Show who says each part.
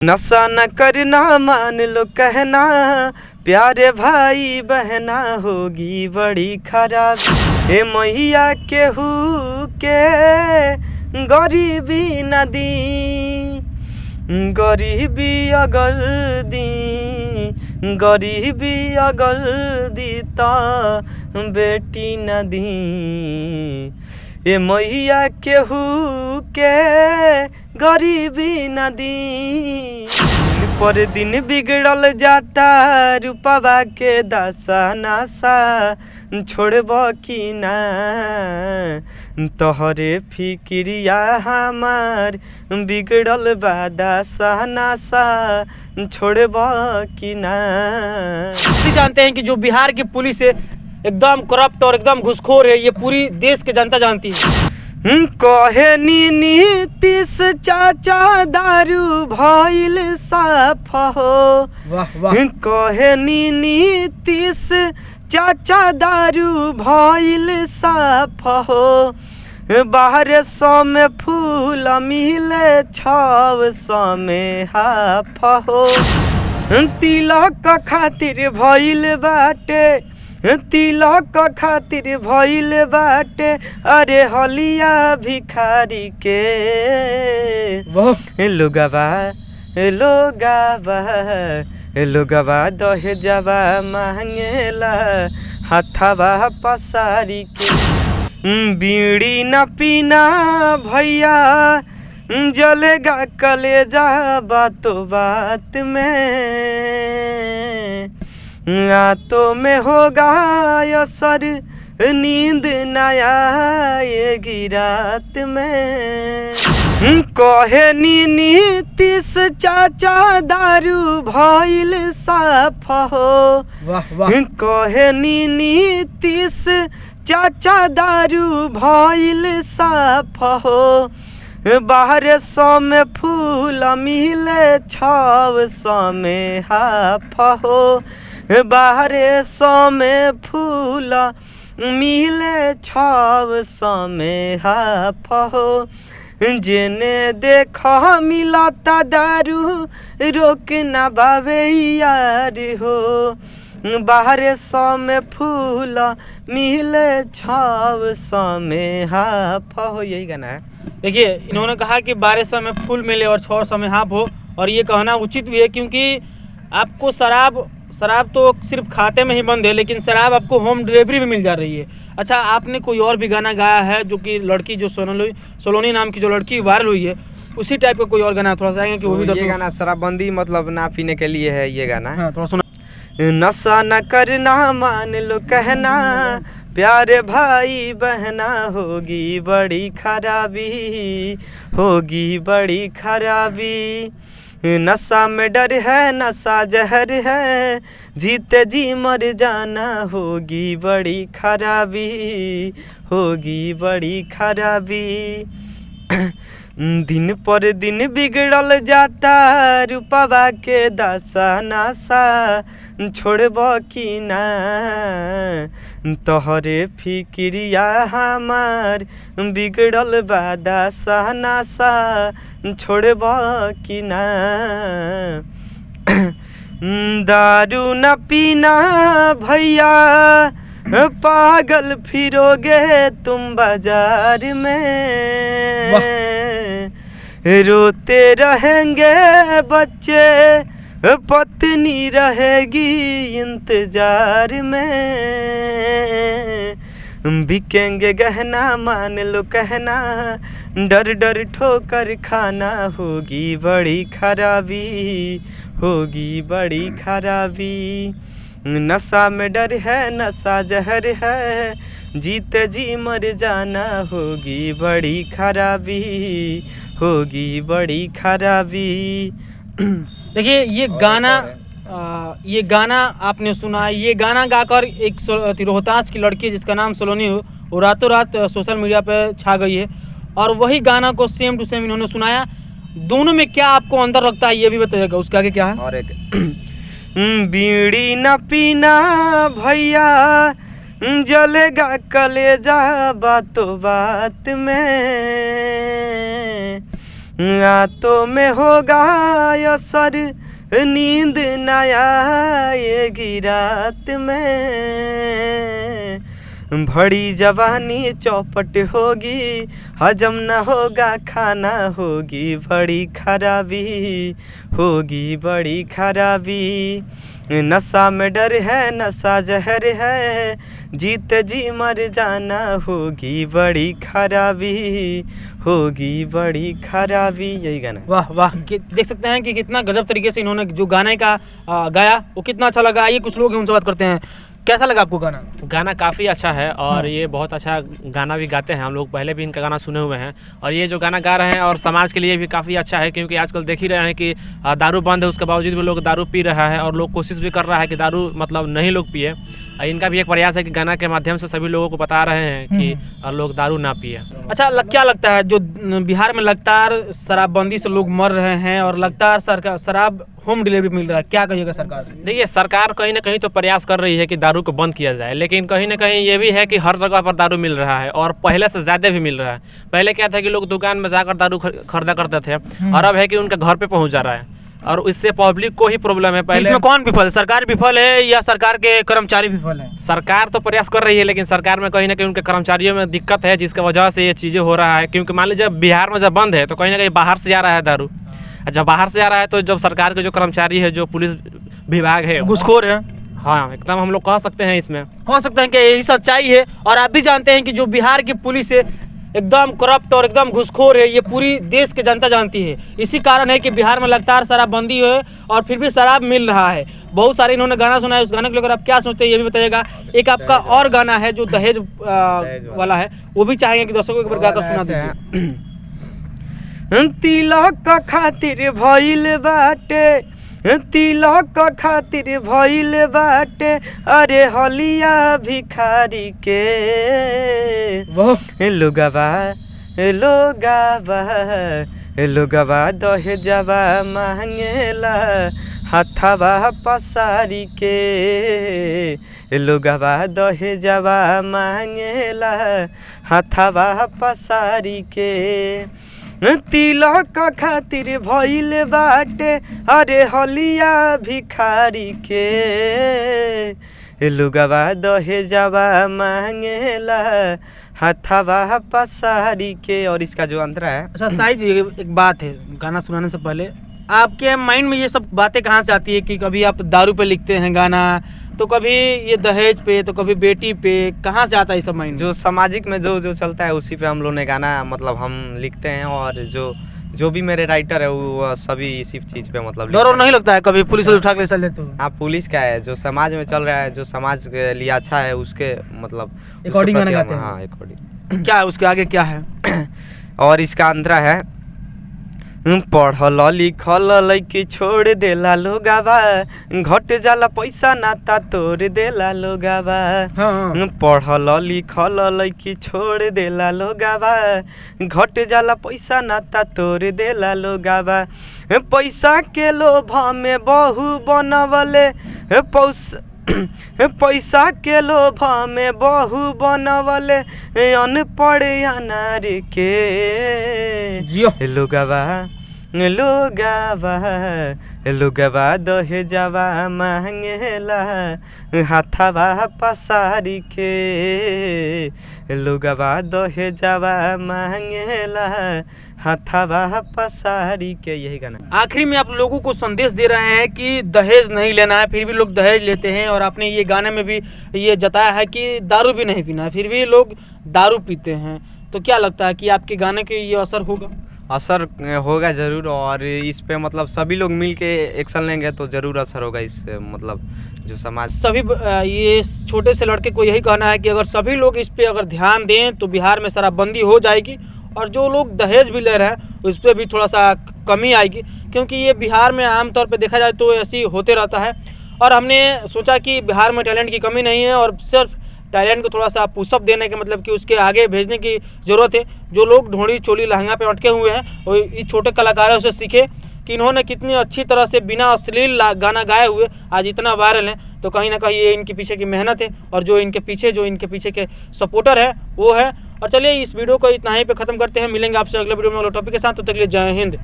Speaker 1: नशा न करना मान लो कहना, प्यारे भाई बहना होगी बड़ी खराबी। हे मैया केहू के गरीबी न दी, गरीबी अगर दी, गरीबी अगर दी ता बेटी न दी। ए मैया केहू के गरीबी न दी, पर दिन बिगड़ल जाता रूपवा के दशा नासा, छोड़ब कि ना तोहरे फिक्रिया हमार बिगड़ल बा दशा नासा, छोड़ब कि ना।
Speaker 2: जानते हैं कि जो बिहार की पुलिस है एकदम करप्ट और एकदम घुसखोर है, ये पूरी देश की जनता जानती है।
Speaker 1: कहे नीतीश चाचा दारू भइल साफ हो, कहे नीतीश चाचा दारू भइल साफ हो, बाहर सौ में फूल मिले 600 में हाफ हो। तिलक खातिर भइल बाटे, तिलक खातिर भइल बाटे, अरे हलिया भिखारी के लोगवा लोगवा लोगवा दहेजवा मांगेला हथवा पसारी के। बीड़ी न पीना भैया जलेगा कलेजा बातों बात में, रातों में होगा असर नींद न आएगी रात में। कहे नीतीश चाचा दारू भइल साफ हो, कहे नीतीश चाचा दारू भइल साफ हो, बाहर 100 में फूल मिले 600 में हाफ हो, बाहर 100 में फूल मिले 600 में हाफ हो। जेने देखा मिलता दारू रोक ना बावे यार हो, बाहर 100 में फूल मिले 600 में हाफ हो। यही गाना है।
Speaker 2: देखिए इन्होंने कहा कि 1200 में फूल मिले और 600 में हाफ हो, और ये कहना उचित भी है क्योंकि आपको शराब तो सिर्फ खाते में ही बंद है, लेकिन शराब आपको होम डिलीवरी भी मिल जा रही है। अच्छा, आपने कोई और भी गाना गाया है जो कि लड़की जो सोलोनी नाम की जो लड़की वायरल हुई है, उसी टाइप का कोई और गाना थोड़ा सा आएंगे कि वो भी?
Speaker 1: ये गाना शराबबंदी मतलब ना पीने के लिए है ये गाना।
Speaker 2: हाँ, थोड़ा सुना।
Speaker 1: नशा न करना मान लो कहना, प्यारे भाई बहना होगी बड़ी खराबी, होगी बड़ी खराबी। नशा में डर है नशा जहर है, जीते जी मर जाना होगी बड़ी खराबी, होगी बड़ी खराबी। दिन पर दिन बिगड़ल जाता रूपवा के दशा नासा, छोड़ब कि ना तोहरे फिक्रिया हमार बिगड़ल बा दशा नासा, छोड़ब कि ना। दारू न पीना भैया पागल फिरोगे तुम बाजार में, रोते रहेंगे बच्चे पत्नी रहेगी इंतजार में। बिकेंगे गहना मान लो कहना, डर डर ठोकर खाना होगी बड़ी खराबी, होगी बड़ी खराबी। नशा में डर है नशा जहर है, जीते जी मर जाना होगी बड़ी खराबी, होगी बड़ी खराबी।
Speaker 2: देखिए ये गाना आपने सुना, ये गाना गाकर एक रोहतास की लड़की जिसका नाम सोलोनी हो, वो रातों रात सोशल मीडिया पे छा गई है, और वही गाना को सेम टू सेम इन्होंने सुनाया। दोनों में क्या आपको अंतर लगता है ये भी बताइएगा, उसके आगे क्या है?
Speaker 1: और एक बीड़ी न पीना भैया जलेगा कलेजा बातों बात में, रातों में होगा असर, नींद न आएगी रात में, बड़ी जवानी चौपट होगी, हजम न होगा खाना, होगी बड़ी खराबी, होगी बड़ी खराबी। नशा में डर है, नशा जहर है, जीते जी मर जाना, होगी बड़ी खराबी, होगी बड़ी खराबी। यही गाना।
Speaker 2: वाह वाह, देख सकते हैं कि कितना गजब तरीके से इन्होंने जो गाने का गाया वो कितना अच्छा लगा। ये कुछ लोग हैं उनसे बात करते हैं। कैसा लगा आपको गाना?
Speaker 3: गाना काफ़ी अच्छा है और ये बहुत अच्छा गाना भी गाते हैं। हम लोग पहले भी इनका गाना सुने हुए हैं और ये जो गाना गा रहे हैं और समाज के लिए भी काफ़ी अच्छा है, क्योंकि आजकल देख ही रहे हैं कि दारू बंद है, उसके बावजूद भी लोग दारू पी रहा है और लोग कोशिश भी कर रहा है कि दारू मतलब नहीं लोग पिए। इनका भी एक प्रयास है कि गाना के माध्यम से सभी लोगों को बता रहे हैं कि लोग दारू ना पिए।
Speaker 2: अच्छा, क्या लगता है जो बिहार में लगातार शराबबंदी से लोग मर रहे हैं और लगातार सरकार शराब होम डिलीवरी मिल रहा है, क्या कहिएगा सरकार से?
Speaker 3: देखिए, सरकार कहीं ना कहीं तो प्रयास कर रही है कि दारू को बंद किया जाए, लेकिन कहीं ना कहीं ये भी है कि हर जगह पर दारू मिल रहा है और पहले से ज़्यादा भी मिल रहा है। पहले क्या था कि लोग दुकान में जाकर दारू खरीदा करते थे और अब है कि उनका घर पे पहुंच जा रहा है और इससे पब्लिक को ही प्रॉब्लम है। पहले
Speaker 2: इसमें कौन विफल है, सरकार विफल है या सरकार के कर्मचारी विफल है?
Speaker 3: सरकार तो प्रयास कर रही है, लेकिन सरकार में कहीं ना कहीं उनके कर्मचारियों में दिक्कत है, जिसकी वजह से ये चीज़ें हो रहा है। क्योंकि मान लीजिए बिहार में जब बंद है तो कहीं ना कहीं बाहर से आ रहा है दारू, जब बाहर से आ रहा है तो जब सरकार के जो कर्मचारी है, जो पुलिस विभाग है,
Speaker 2: घूसखोर है।
Speaker 3: हाँ, एकदम हम लोग कह सकते हैं, इसमें
Speaker 2: कह सकते हैं कि यही सच्चाई है। और आप भी जानते हैं कि जो बिहार की पुलिस है एकदम करप्ट और एकदम घुसखोर है, ये पूरी देश की जनता जानती है। इसी कारण है कि बिहार में लगातार शराबबंदी है और फिर भी शराब मिल रहा है। बहुत सारे इन्होंने गाना सुना है, उस गाने को लेकर आप क्या सोचते हैं ये भी बताइएगा। एक आपका और गाना है जो दहेज वाला है, वो भी चाहेंगे कि दर्शकों को एक बार गाकर सुना दीजिए।
Speaker 1: तिलक खातिर भइल बाटे, तिलक खातिर भइल बाटे, अरे हलिया भिखारी के, लोगवा लोगवा लोगवा दहेजवा मांगेला, हाथवा पसारी के, लोगवा दहेजवा मांगेला, हाथवा पसारी के। तिलक खातिर भइल बाटे, अरे हलिया भिखारी के, लोगवा दहेजवा मांगेला, हाथवा पसारी के। और इसका जो अंतरा है।
Speaker 2: अच्छा साई जी, एक बात है, गाना सुनाने से पहले आपके माइंड में ये सब बातें कहाँ से आती है कि कभी आप दारू पे लिखते हैं गाना, तो कभी ये दहेज पे, तो कभी बेटी पे, कहाँ से आता है ये सब माइंड?
Speaker 1: जो सामाजिक में जो चलता है उसी पे हम लोग ने गाना मतलब हम लिखते हैं और जो भी मेरे राइटर है वो सभी इसी चीज़ पे मतलब।
Speaker 2: डर और नहीं लगता है कभी पुलिस उठा के चल लेते हो?
Speaker 1: हाँ, पुलिस क्या है, जो समाज में चल रहा है, जो समाज के लिए अच्छा है उसके मतलब
Speaker 2: अकॉर्डिंग गाना गाते हैं।
Speaker 1: हाँ, अकॉर्डिंग।
Speaker 2: क्या है उसके आगे क्या है?
Speaker 1: और इसका अंतरा है, पढ़ल लिखल लइकी छोड़ देला लोगावा, घट जाला पैसा नाता तोड़ देला लोगावा।
Speaker 2: हाँ।
Speaker 1: पढ़ल लिखल लइकी छोड़ देला लोगावा, घट जाला पैसा नाता तोड़ देला लोगावा। पैसा के लोभ में बहू बनवले, पैसा के लोभ में बहू बनवले, अनपढ़ अनार के, लोगवा लोगवा लोगवा दहेजवा मांगेला, हाथवा पसारी के, लोगवा दहेजवा मांगेला, हाथवा पसारी के। यही गाना।
Speaker 2: आखिरी में आप लोगों को संदेश दे रहे हैं कि दहेज नहीं लेना है, फिर भी लोग दहेज लेते हैं। और आपने ये गाने में भी ये जताया है कि दारू भी नहीं पीना है, फिर भी लोग दारू पीते हैं। तो क्या लगता है कि आपके गाने के ये असर होगा?
Speaker 1: असर होगा ज़रूर, और इस पे मतलब सभी लोग मिल के एक्शन लेंगे तो ज़रूर असर होगा इससे। मतलब जो समाज
Speaker 2: सभी ये छोटे से लड़के को यही कहना है कि अगर सभी लोग इस पे अगर ध्यान दें तो बिहार में शराबबंदी हो जाएगी और जो लोग दहेज भी ले रहे हैं उस पर भी थोड़ा सा कमी आएगी, क्योंकि ये बिहार में आमतौर पे देखा जाए तो ऐसे ही होते रहता है। और हमने सोचा कि बिहार में टैलेंट की कमी नहीं है और सिर्फ टैलेंट को थोड़ा सा पुशअप देने के मतलब कि उसके आगे भेजने की ज़रूरत है। जो लोग ढोड़ी चोली लहंगा पे अटके हुए हैं वो इस छोटे कलाकारों से सीखे कि इन्होंने कितनी अच्छी तरह से बिना अश्लील गाना गाए हुए आज इतना वायरल है। तो कहीं ना कहीं ये इनके पीछे की मेहनत है और जो इनके पीछे के सपोर्टर है वो है। और चलिए इस वीडियो को इतना ही पे खत्म करते हैं। मिलेंगे आपसे अगले वीडियो में अगले टॉपिक के साथ। तो तक के लिए जय हिंद।